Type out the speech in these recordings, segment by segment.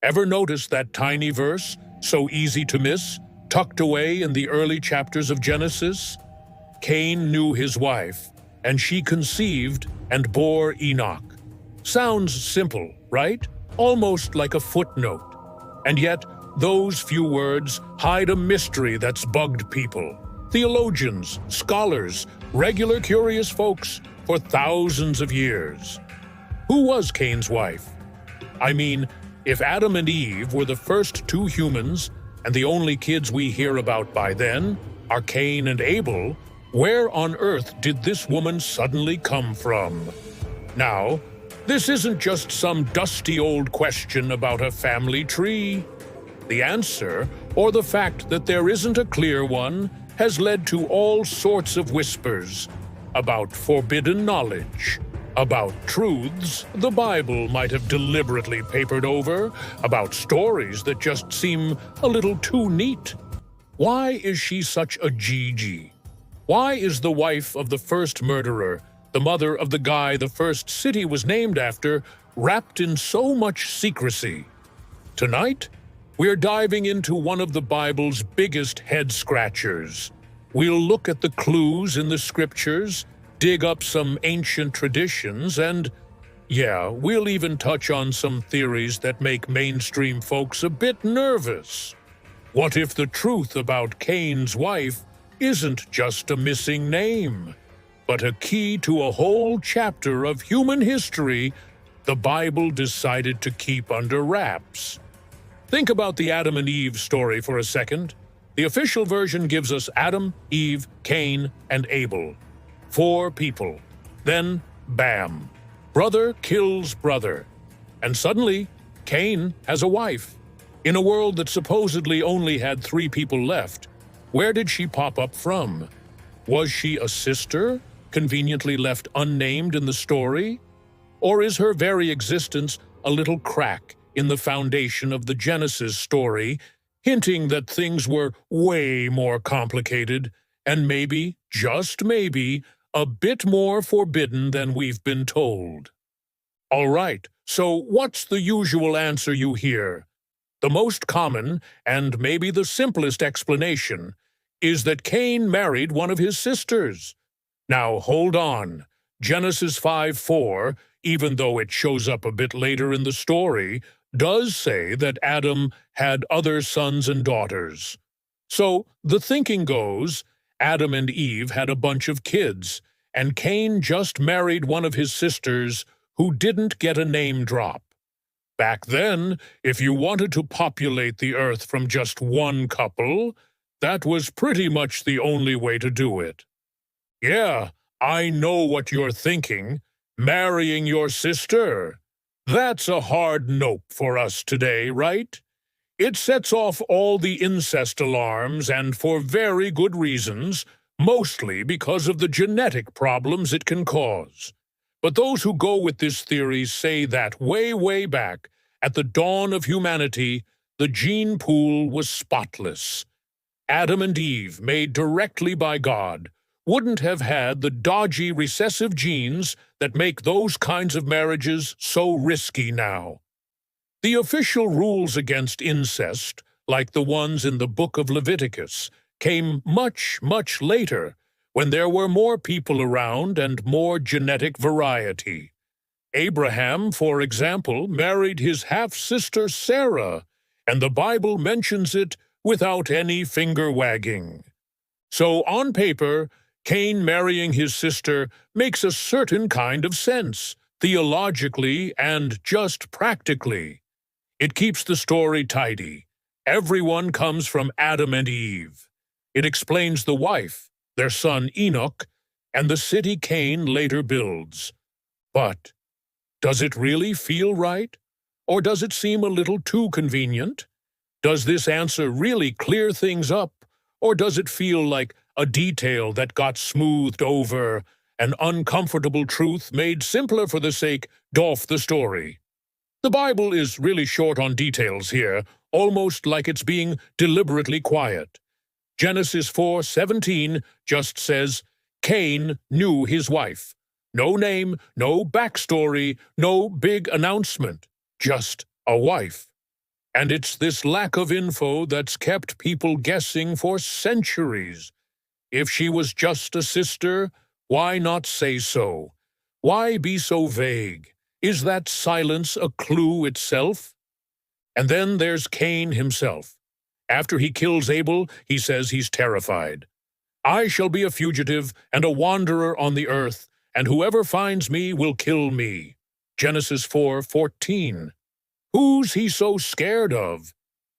Ever notice that tiny verse, so easy to miss, tucked away in the early chapters of Genesis? Cain knew his wife, and she conceived and bore Enoch. Sounds simple, right? Almost like a footnote. And yet, those few words hide a mystery that's bugged people. Theologians, scholars, regular curious folks for thousands of years. Who was Cain's wife? I mean, if Adam and Eve were the first two humans and the only kids we hear about by then are Cain and Abel, where on earth did this woman suddenly come from? Now, this isn't just some dusty old question about a family tree. The answer, or the fact that there isn't a clear one, has led to all sorts of whispers about forbidden knowledge, about truths the Bible might have deliberately papered over, about stories that just seem a little too neat. Why is she such a Gigi? Why is the wife of the first murderer, the mother of the guy the first city was named after, wrapped in so much secrecy? Tonight, we're diving into one of the Bible's biggest head-scratchers. We'll look at the clues in the scriptures, dig up some ancient traditions, and, yeah, we'll even touch on some theories that make mainstream folks a bit nervous. What if the truth about Cain's wife isn't just a missing name, but a key to a whole chapter of human history the Bible decided to keep under wraps? Think about the Adam and Eve story for a second. The official version gives us Adam, Eve, Cain, and Abel. 4 people. Then, bam, brother kills brother. And suddenly, Cain has a wife. In a world that supposedly only had 3 people left, where did she pop up from? Was she a sister, conveniently left unnamed in the story? Or is her very existence a little crack in the foundation of the Genesis story, hinting that things were way more complicated and maybe, just maybe, a bit more forbidden than we've been told? All right, so what's the usual answer you hear? The most common, and maybe the simplest explanation, is that Cain married one of his sisters. Now, hold on. Genesis 5:4, even though it shows up a bit later in the story, does say that Adam had other sons and daughters. So, the thinking goes, Adam and Eve had a bunch of kids, and Cain just married one of his sisters who didn't get a name drop. Back then, if you wanted to populate the earth from just one couple, that was pretty much the only way to do it. Yeah, I know what you're thinking. Marrying your sister. That's a hard nope for us today, right? It sets off all the incest alarms, and for very good reasons, mostly because of the genetic problems it can cause. But those who go with this theory say that way, way back, at the dawn of humanity, the gene pool was spotless. Adam and Eve, made directly by God, wouldn't have had the dodgy recessive genes that make those kinds of marriages so risky now. The official rules against incest, like the ones in the book of Leviticus, came much, much later, when there were more people around and more genetic variety. Abraham, for example, married his half-sister Sarah, and the Bible mentions it without any finger-wagging. So, on paper, Cain marrying his sister makes a certain kind of sense, theologically and just practically. It keeps the story tidy. Everyone comes from Adam and Eve. It explains the wife, their son Enoch, and the city Cain later builds. But does it really feel right? Or does it seem a little too convenient? Does this answer really clear things up? Or does it feel like a detail that got smoothed over, an uncomfortable truth made simpler for the sake of the story? The Bible is really short on details here, almost like it's being deliberately quiet. Genesis 4:17 just says, Cain knew his wife. No name, no backstory, no big announcement, just a wife. And it's this lack of info that's kept people guessing for centuries. If she was just a sister, why not say so? Why be so vague? Is that silence a clue itself? And then there's Cain himself. After he kills Abel, he says he's terrified. I shall be a fugitive and a wanderer on the earth, and whoever finds me will kill me. Genesis 4:14. Who's he so scared of?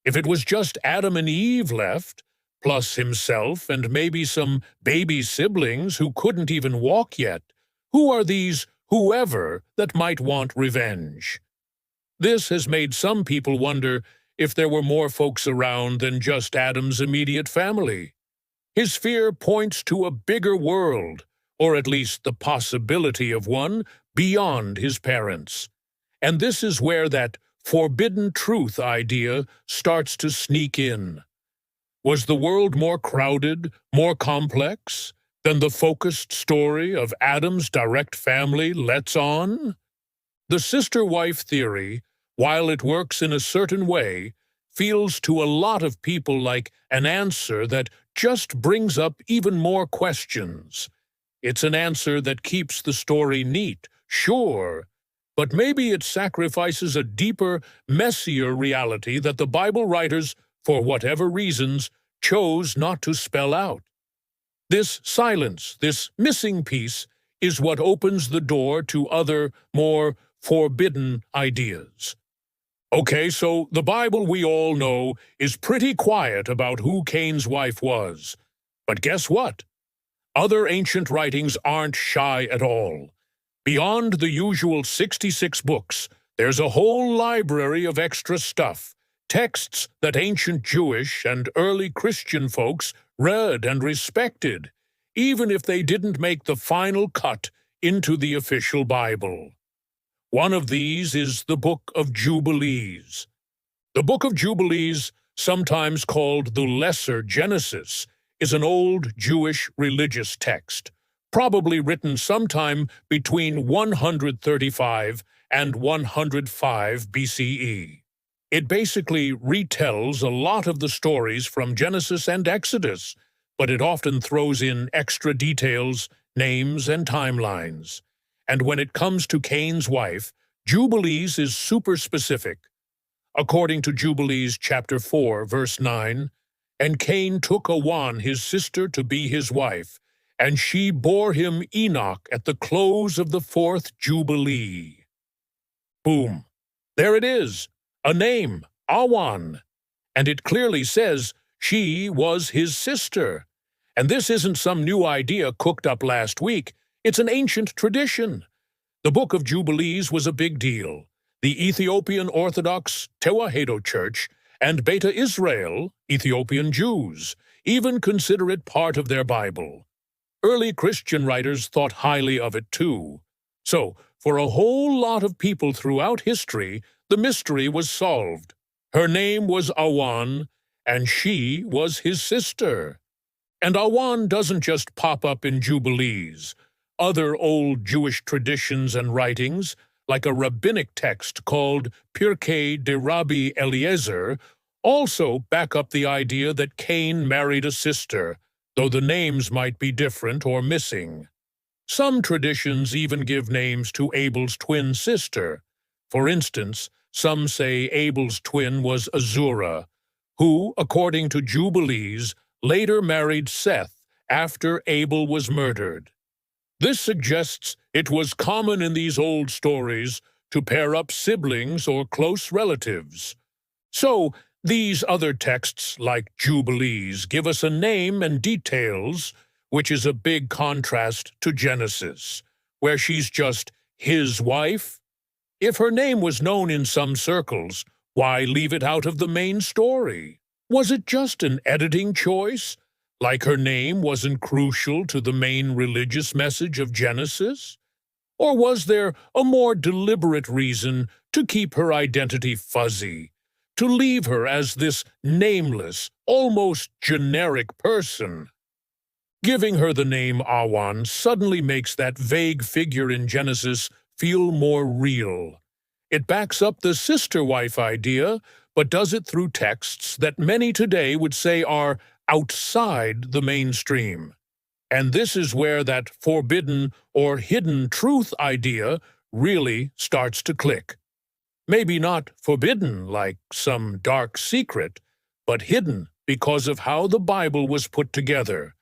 If it was just Adam and Eve left, plus himself and maybe some baby siblings who couldn't even walk yet, who are these whoever that might want revenge? This has made some people wonder if there were more folks around than just Adam's immediate family. His fear points to a bigger world, or at least the possibility of one, beyond his parents. And this is where that forbidden truth idea starts to sneak in. Was the world more crowded, more complex, than the focused story of Adam's direct family lets on? The sister-wife theory, while it works in a certain way, feels to a lot of people like an answer that just brings up even more questions. It's an answer that keeps the story neat, sure, but maybe it sacrifices a deeper, messier reality that the Bible writers, for whatever reasons, chose not to spell out. This silence, this missing piece, is what opens the door to other, more forbidden ideas. Okay, so the Bible we all know is pretty quiet about who Cain's wife was. But guess what? Other ancient writings aren't shy at all. Beyond the usual 66 books, there's a whole library of extra stuff, texts that ancient Jewish and early Christian folks read and respected, even if they didn't make the final cut into the official Bible. One of these is the Book of Jubilees. The Book of Jubilees, sometimes called the Lesser Genesis, is an old Jewish religious text, probably written sometime between 135 and 105 BCE. It basically retells a lot of the stories from Genesis and Exodus, but it often throws in extra details, names, and timelines. And when it comes to Cain's wife, Jubilees is super specific. According to Jubilees chapter 4, verse 9, "And Cain took Awan his sister to be his wife, and she bore him Enoch at the close of the 4th Jubilee." Boom. There it is, a name, Awan. And it clearly says she was his sister. And this isn't some new idea cooked up last week. It's an ancient tradition. The Book of Jubilees was a big deal. The Ethiopian Orthodox Tewahedo Church and Beta Israel, Ethiopian Jews, even consider it part of their Bible. Early Christian writers thought highly of it too. So, for a whole lot of people throughout history, the mystery was solved. Her name was Awan, and she was his sister. And Awan doesn't just pop up in Jubilees. Other old Jewish traditions and writings, like a rabbinic text called Pirkei de Rabbi Eliezer, also back up the idea that Cain married a sister, though the names might be different or missing. Some traditions even give names to Abel's twin sister. For instance, some say Abel's twin was Azura, who, according to Jubilees, later married Seth after Abel was murdered. This suggests it was common in these old stories to pair up siblings or close relatives. So, these other texts, like Jubilees, give us a name and details, which is a big contrast to Genesis, where she's just his wife. If her name was known in some circles, why leave it out of the main story? Was it just an editing choice? Like her name wasn't crucial to the main religious message of Genesis? Or was there a more deliberate reason to keep her identity fuzzy? To leave her as this nameless, almost generic person? Giving her the name Awan suddenly makes that vague figure in Genesis feel more real. It backs up the sister-wife idea, but does it through texts that many today would say are outside the mainstream. And this is where that forbidden or hidden truth idea really starts to click. Maybe not forbidden like some dark secret, but hidden because of how the Bible was put together.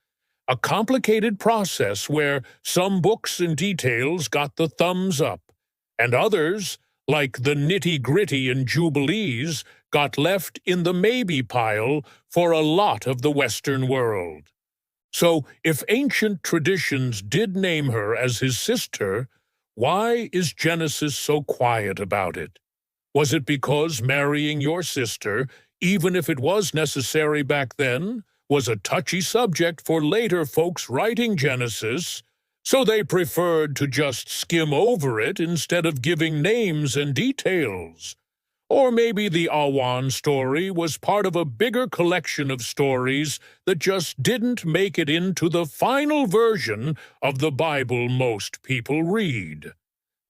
A complicated process where some books and details got the thumbs up, and others, like the nitty-gritty and Jubilees, got left in the maybe pile for a lot of the Western world. So, if ancient traditions did name her as his sister, why is Genesis so quiet about it? Was it because marrying your sister, even if it was necessary back then, was a touchy subject for later folks writing Genesis, so they preferred to just skim over it instead of giving names and details? Or maybe the Awan story was part of a bigger collection of stories that just didn't make it into the final version of the Bible most people read.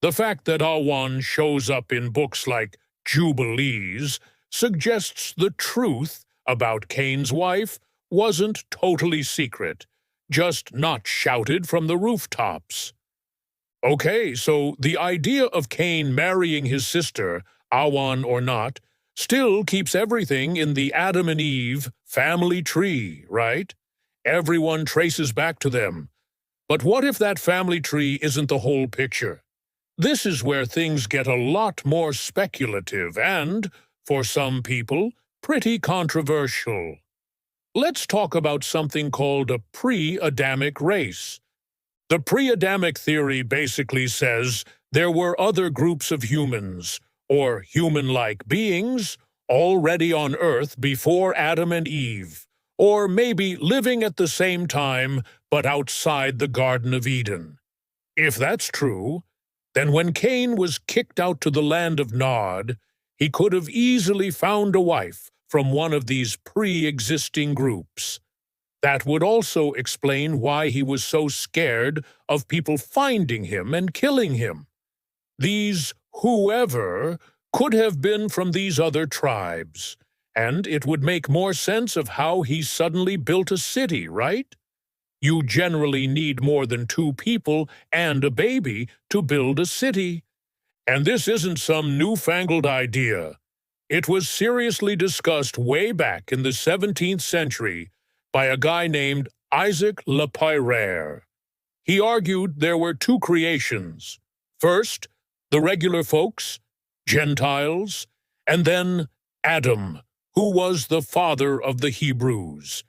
The fact that Awan shows up in books like Jubilees suggests the truth about Cain's wife wasn't totally secret, just not shouted from the rooftops. Okay, so the idea of Cain marrying his sister, Awan or not, still keeps everything in the Adam and Eve family tree, right? Everyone traces back to them. But what if that family tree isn't the whole picture? This is where things get a lot more speculative and, for some people, pretty controversial. Let's talk about something called a pre-Adamic race. The pre-Adamic theory basically says there were other groups of humans, or human-like beings, already on Earth before Adam and Eve, or maybe living at the same time but outside the Garden of Eden. If that's true, then when Cain was kicked out to the land of Nod, he could have easily found a wife from one of these pre-existing groups. That would also explain why he was so scared of people finding him and killing him. These whoever could have been from these other tribes, and it would make more sense of how he suddenly built a city, right? You generally need more than 2 people and a baby to build a city. And this isn't some newfangled idea. It was seriously discussed way back in the 17th century by a guy named Isaac Le Peyraire. He argued there were 2 creations. First, the regular folks, Gentiles, and then Adam, who was the father of the Hebrews.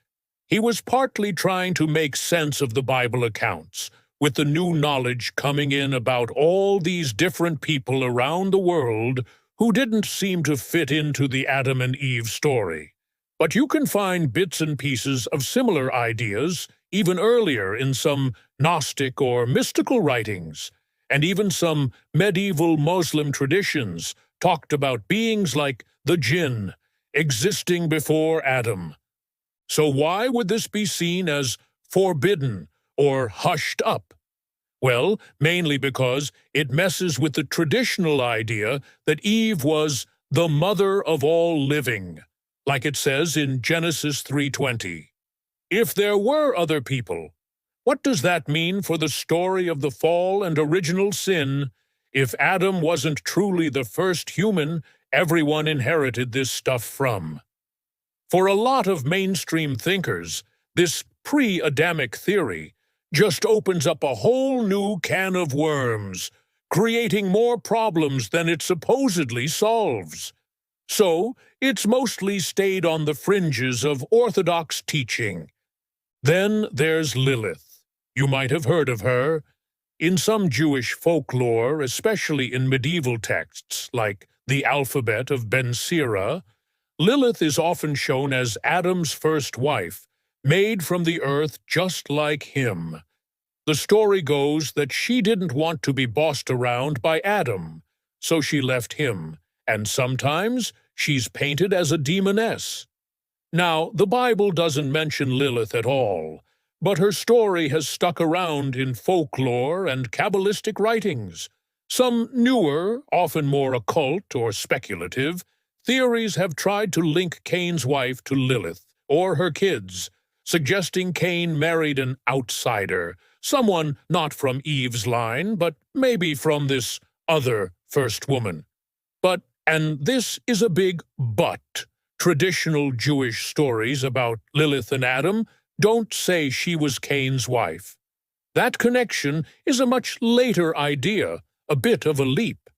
He was partly trying to make sense of the Bible accounts, with the new knowledge coming in about all these different people around the world who didn't seem to fit into the Adam and Eve story. But you can find bits and pieces of similar ideas even earlier in some Gnostic or mystical writings, and even some medieval Muslim traditions talked about beings like the jinn existing before Adam. So why would this be seen as forbidden or hushed up? Well, mainly because it messes with the traditional idea that Eve was the mother of all living, like it says in Genesis 3:20. If there were other people, what does that mean for the story of the fall and original sin? If Adam wasn't truly the first human everyone inherited this stuff from? For a lot of mainstream thinkers, this pre-Adamic theory just opens up a whole new can of worms, creating more problems than it supposedly solves. So, it's mostly stayed on the fringes of Orthodox teaching. Then there's Lilith. You might have heard of her. In some Jewish folklore, especially in medieval texts like the alphabet of Ben Sira, Lilith is often shown as Adam's first wife, made from the earth just like him. The story goes that she didn't want to be bossed around by Adam, so she left him, and sometimes she's painted as a demoness. Now, the Bible doesn't mention Lilith at all, but her story has stuck around in folklore and Kabbalistic writings. Some newer, often more occult or speculative, theories have tried to link Cain's wife to Lilith or her kids, suggesting Cain married an outsider, someone not from Eve's line, but maybe from this other first woman. But, and this is a big but, traditional Jewish stories about Lilith and Adam don't say she was Cain's wife. That connection is a much later idea, a bit of a leap.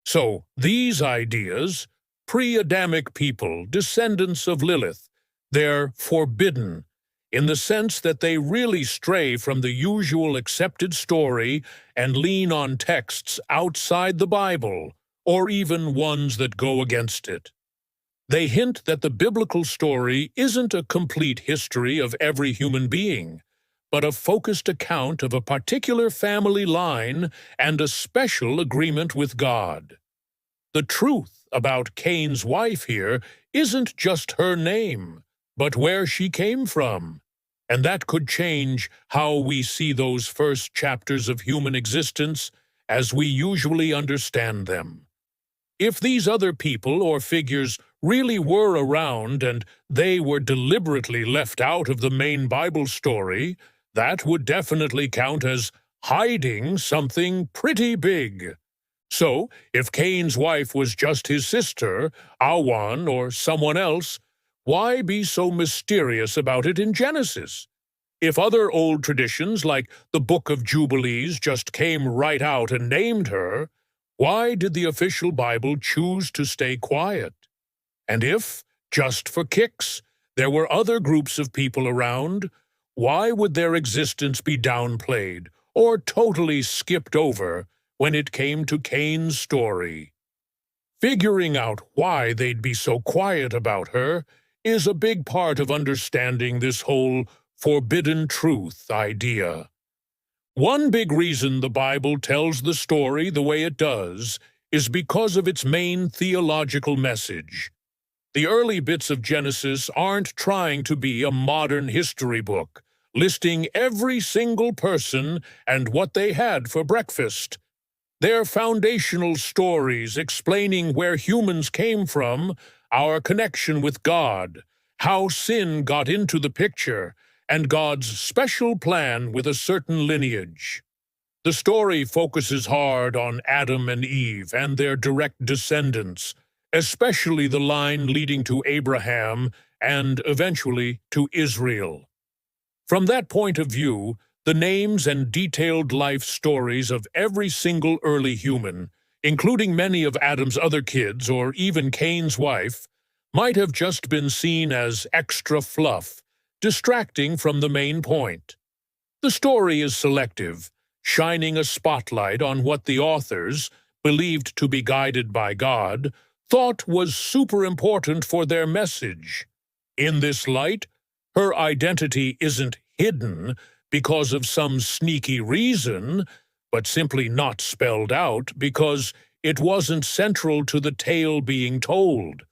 So, these ideas, pre-Adamic people, descendants of Lilith, they're forbidden, in the sense that they really stray from the usual accepted story and lean on texts outside the Bible, or even ones that go against it. They hint that the biblical story isn't a complete history of every human being, but a focused account of a particular family line and a special agreement with God. The truth about Cain's wife here isn't just her name, but where she came from, and that could change how we see those first chapters of human existence as we usually understand them. If these other people or figures really were around and they were deliberately left out of the main Bible story, that would definitely count as hiding something pretty big. So, if Cain's wife was just his sister, Awan, or someone else, why be so mysterious about it in Genesis? If other old traditions, like the Book of Jubilees, just came right out and named her, why did the official Bible choose to stay quiet? And if, just for kicks, there were other groups of people around, why would their existence be downplayed or totally skipped over when it came to Cain's story? Figuring out why they'd be so quiet about her is a big part of understanding this whole forbidden truth idea. One big reason the Bible tells the story the way it does is because of its main theological message. The early bits of Genesis aren't trying to be a modern history book, listing every single person and what they had for breakfast. They're foundational stories explaining where humans came from, our connection with God, how sin got into the picture, and God's special plan with a certain lineage. The story focuses hard on Adam and Eve and their direct descendants, especially the line leading to Abraham and eventually to Israel. From that point of view, the names and detailed life stories of every single early human, including many of Adam's other kids or even Cain's wife, might have just been seen as extra fluff, distracting from the main point. The story is selective, shining a spotlight on what the authors, believed to be guided by God, thought was super important for their message. In this light, her identity isn't hidden because of some sneaky reason, but simply not spelled out because it wasn't central to the tale being told.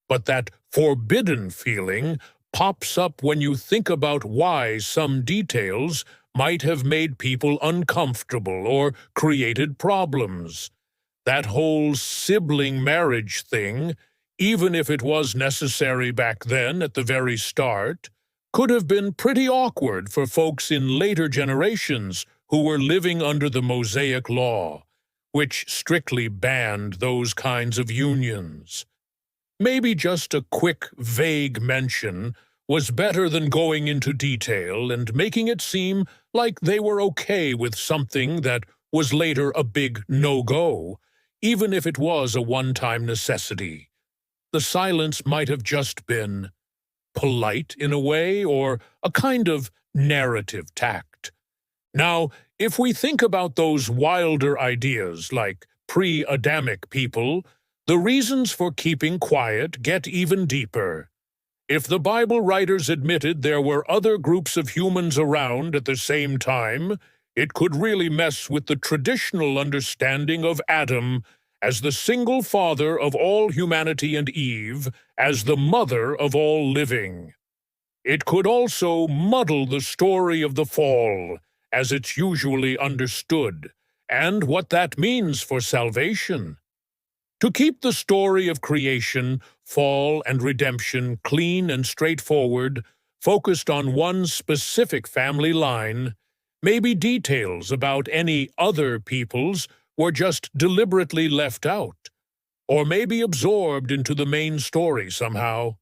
But that forbidden feeling pops up when you think about why some details might have made people uncomfortable or created problems. That whole sibling marriage thing, even if it was necessary back then at the very start, could have been pretty awkward for folks in later generations who were living under the Mosaic Law, which strictly banned those kinds of unions. Maybe just a quick, vague mention was better than going into detail and making it seem like they were okay with something that was later a big no-go, even if it was a one-time necessity. The silence might have just been polite in a way, or a kind of narrative tact. Now, if we think about those wilder ideas like pre-Adamic people, the reasons for keeping quiet get even deeper. If the Bible writers admitted there were other groups of humans around at the same time, it could really mess with the traditional understanding of Adam as the single father of all humanity and Eve as the mother of all living. It could also muddle the story of the fall as it's usually understood, and what that means for salvation. To keep the story of creation, fall, and redemption clean and straightforward, focused on one specific family line, maybe details about any other peoples were just deliberately left out, or maybe absorbed into the main story somehow.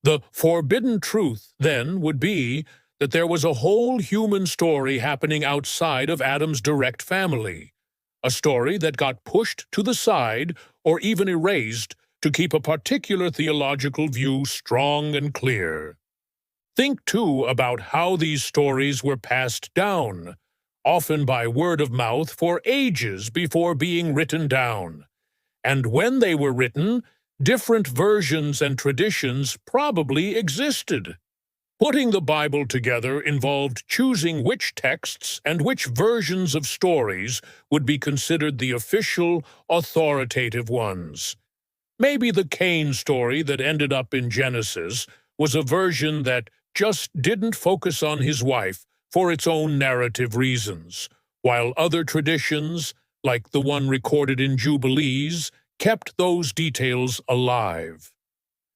The forbidden truth, then, would be that there was a whole human story happening outside of Adam's direct family, a story that got pushed to the side or even erased to keep a particular theological view strong and clear. Think, too, about how these stories were passed down, often by word of mouth for ages before being written down. And when they were written, different versions and traditions probably existed. Putting the Bible together involved choosing which texts and which versions of stories would be considered the official, authoritative ones. Maybe the Cain story that ended up in Genesis was a version that just didn't focus on his wife for its own narrative reasons, while other traditions, like the one recorded in Jubilees, kept those details alive.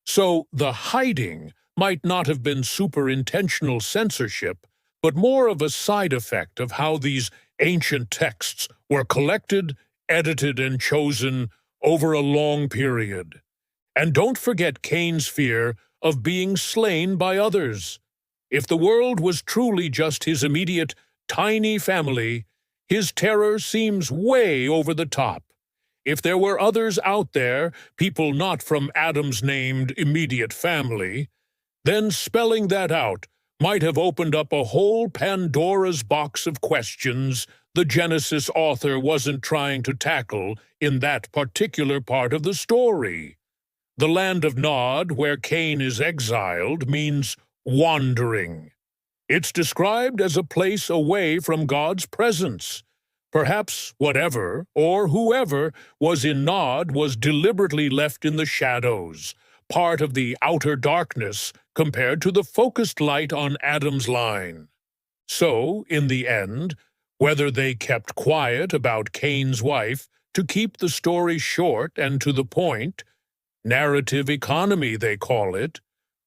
So the hiding might not have been super-intentional censorship, but more of a side effect of how these ancient texts were collected, edited, and chosen over a long period. And don't forget Cain's fear of being slain by others. If the world was truly just his immediate, tiny family, his terror seems way over the top. If there were others out there, people not from Adam's named immediate family, then spelling that out might have opened up a whole Pandora's box of questions the Genesis author wasn't trying to tackle in that particular part of the story. The land of Nod, where Cain is exiled, means wandering. It's described as a place away from God's presence. Perhaps whatever or whoever was in Nod was deliberately left in the shadows, part of the outer darkness compared to the focused light on Adam's line. So, in the end, whether they kept quiet about Cain's wife to keep the story short and to the point, narrative economy they call it,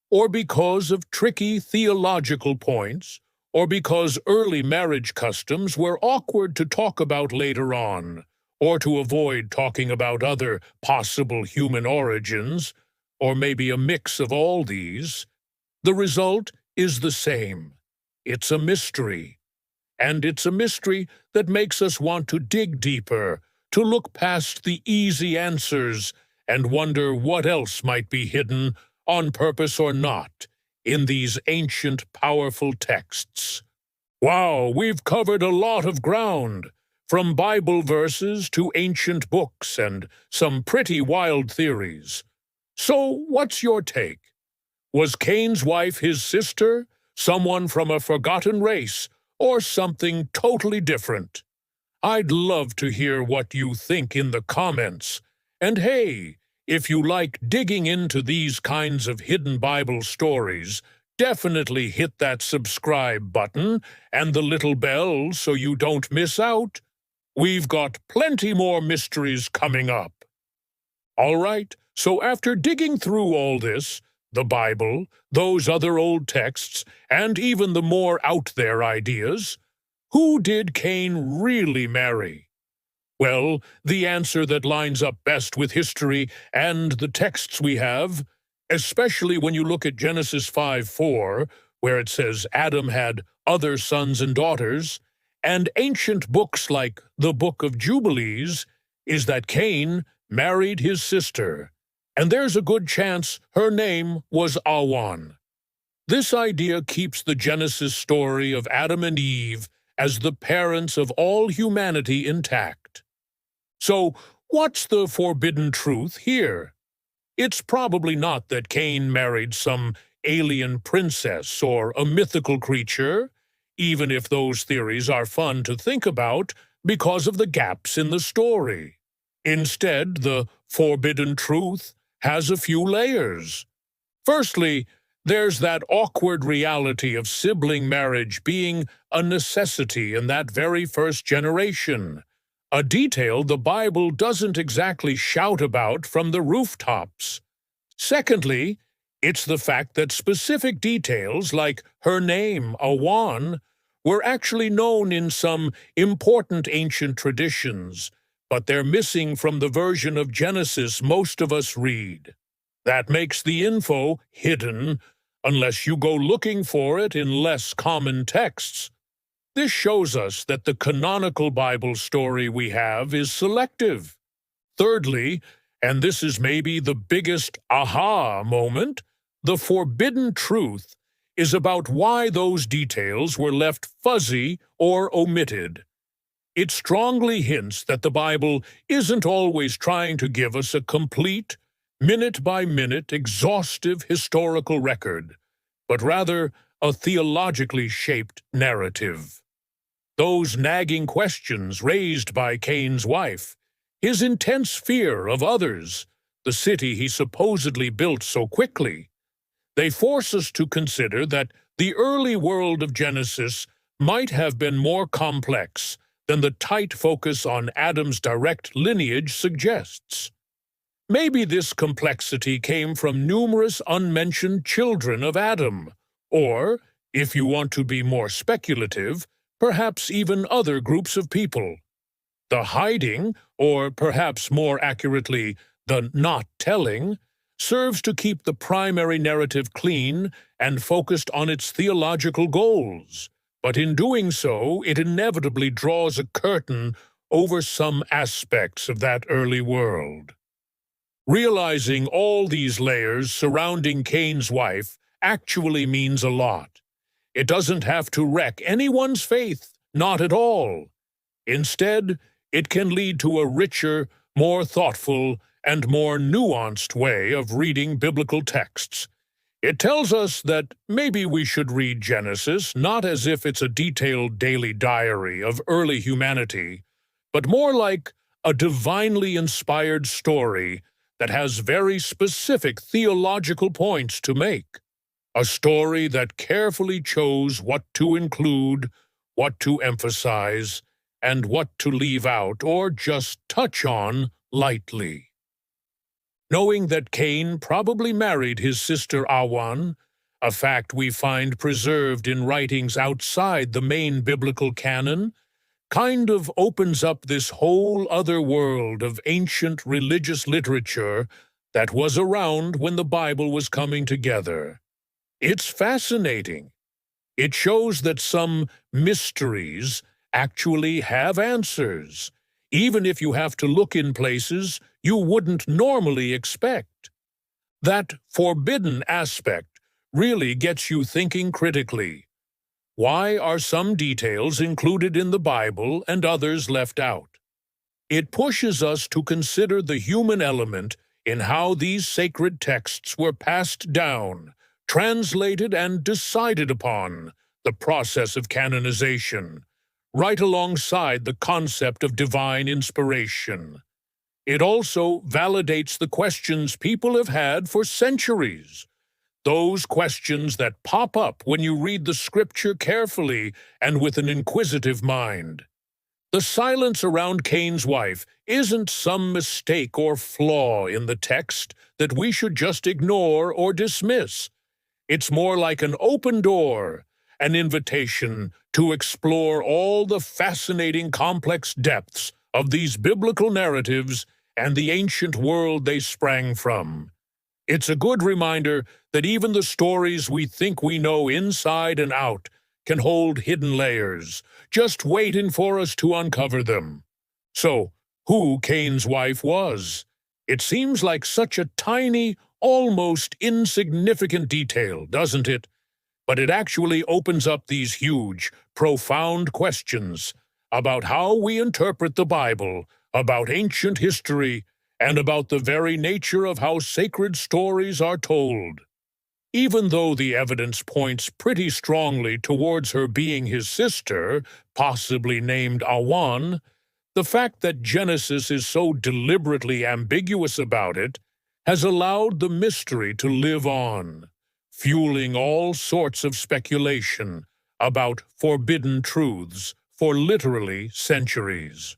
or because of tricky theological points, or because early marriage customs were awkward to talk about later on, or to avoid talking about other possible human origins, or maybe a mix of all these, the result is the same. It's a mystery. And it's a mystery that makes us want to dig deeper, to look past the easy answers and wonder what else might be hidden, on purpose or not, in these ancient, powerful texts. Wow, we've covered a lot of ground, from Bible verses to ancient books and some pretty wild theories. So, what's your take? Was Cain's wife his sister, someone from a forgotten race, or something totally different? I'd love to hear what you think in the comments. And hey, if you like digging into these kinds of hidden Bible stories, definitely hit that subscribe button and the little bell so you don't miss out. We've got plenty more mysteries coming up. All right, so after digging through all this, the Bible, those other old texts, and even the more out-there ideas, who did Cain really marry? Well, the answer that lines up best with history and the texts we have, especially when you look at Genesis 5:4, where it says Adam had other sons and daughters, and ancient books like the Book of Jubilees, is that Cain married his sister, and there's a good chance her name was Awan. This idea keeps the Genesis story of Adam and Eve as the parents of all humanity intact. So, what's the forbidden truth here? It's probably not that Cain married some alien princess or a mythical creature, even if those theories are fun to think about because of the gaps in the story. Instead, the forbidden truth has a few layers. Firstly, there's that awkward reality of sibling marriage being a necessity in that very first generation. a detail the Bible doesn't exactly shout about from the rooftops. Secondly, it's the fact that specific details like her name, Awan, were actually known in some important ancient traditions, but they're missing from the version of Genesis most of us read. That makes the info hidden unless you go looking for it in less common texts. This shows us that the canonical Bible story we have is selective. Thirdly, and this is maybe the biggest aha moment, the forbidden truth is about why those details were left fuzzy or omitted. It strongly hints that the Bible isn't always trying to give us a complete, minute-by-minute, exhaustive historical record, but rather a theologically shaped narrative. Those nagging questions raised by Cain's wife, his intense fear of others, the city he supposedly built so quickly, they force us to consider that the early world of Genesis might have been more complex than the tight focus on Adam's direct lineage suggests. Maybe this complexity came from numerous unmentioned children of Adam, or, if you want to be more speculative, perhaps even other groups of people. The hiding, or perhaps more accurately, the not telling, serves to keep the primary narrative clean and focused on its theological goals, but in doing so, it inevitably draws a curtain over some aspects of that early world. Realizing all these layers surrounding Cain's wife actually means a lot. It doesn't have to wreck anyone's faith, not at all. Instead, it can lead to a richer, more thoughtful, and more nuanced way of reading biblical texts. It tells us that maybe we should read Genesis not as if it's a detailed daily diary of early humanity, but more like a divinely inspired story that has very specific theological points to make. A story that carefully chose what to include, what to emphasize, and what to leave out or just touch on lightly. Knowing that Cain probably married his sister Awan, a fact we find preserved in writings outside the main biblical canon, kind of opens up this whole other world of ancient religious literature that was around when the Bible was coming together. It's fascinating. It shows that some mysteries actually have answers, even if you have to look in places you wouldn't normally expect. That forbidden aspect really gets you thinking critically. Why are some details included in the Bible and others left out? It pushes us to consider the human element in how these sacred texts were passed down, translated and decided upon, the process of canonization, right alongside the concept of divine inspiration. It also validates the questions people have had for centuries, those questions that pop up when you read the scripture carefully and with an inquisitive mind. The silence around Cain's wife isn't some mistake or flaw in the text that we should just ignore or dismiss. It's more like an open door, an invitation to explore all the fascinating complex depths of these biblical narratives and the ancient world they sprang from. It's a good reminder that even the stories we think we know inside and out can hold hidden layers, just waiting for us to uncover them. So, who Cain's wife was? It seems like such a tiny, almost insignificant detail, doesn't it? But it actually opens up these huge, profound questions about how we interpret the Bible, about ancient history, and about the very nature of how sacred stories are told. Even though the evidence points pretty strongly towards her being his sister, possibly named Awan, the fact that Genesis is so deliberately ambiguous about it has allowed the mystery to live on, fueling all sorts of speculation about forbidden truths for literally centuries.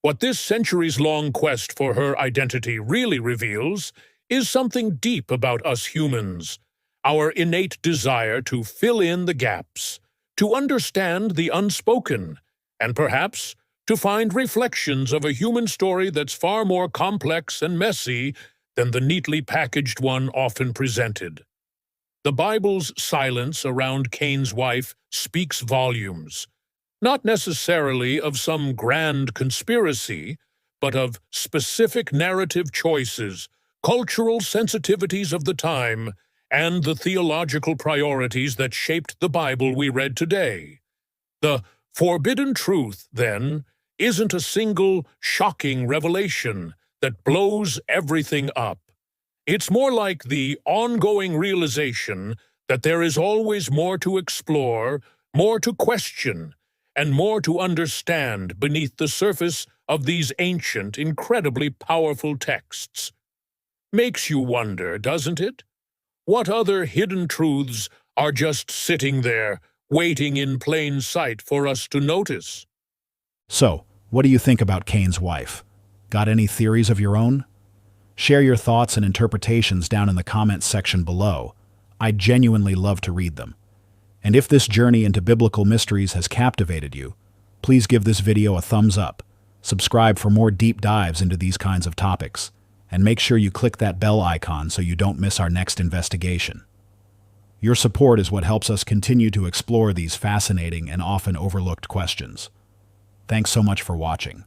What this centuries-long quest for her identity really reveals is something deep about us humans, our innate desire to fill in the gaps, to understand the unspoken, and perhaps to find reflections of a human story that's far more complex and messy than the neatly packaged one often presented. The Bible's silence around Cain's wife speaks volumes, not necessarily of some grand conspiracy, but of specific narrative choices, cultural sensitivities of the time, and the theological priorities that shaped the Bible we read today. The forbidden truth, then, isn't a single shocking revelation that blows everything up. It's more like the ongoing realization that there is always more to explore, more to question, and more to understand beneath the surface of these ancient, incredibly powerful texts. Makes you wonder, doesn't it? What other hidden truths are just sitting there, waiting in plain sight for us to notice? So, what do you think about Cain's wife? Got any theories of your own? Share your thoughts and interpretations down in the comments section below. I'd genuinely love to read them. And if this journey into biblical mysteries has captivated you, please give this video a thumbs up, subscribe for more deep dives into these kinds of topics, and make sure you click that bell icon so you don't miss our next investigation. Your support is what helps us continue to explore these fascinating and often overlooked questions. Thanks so much for watching.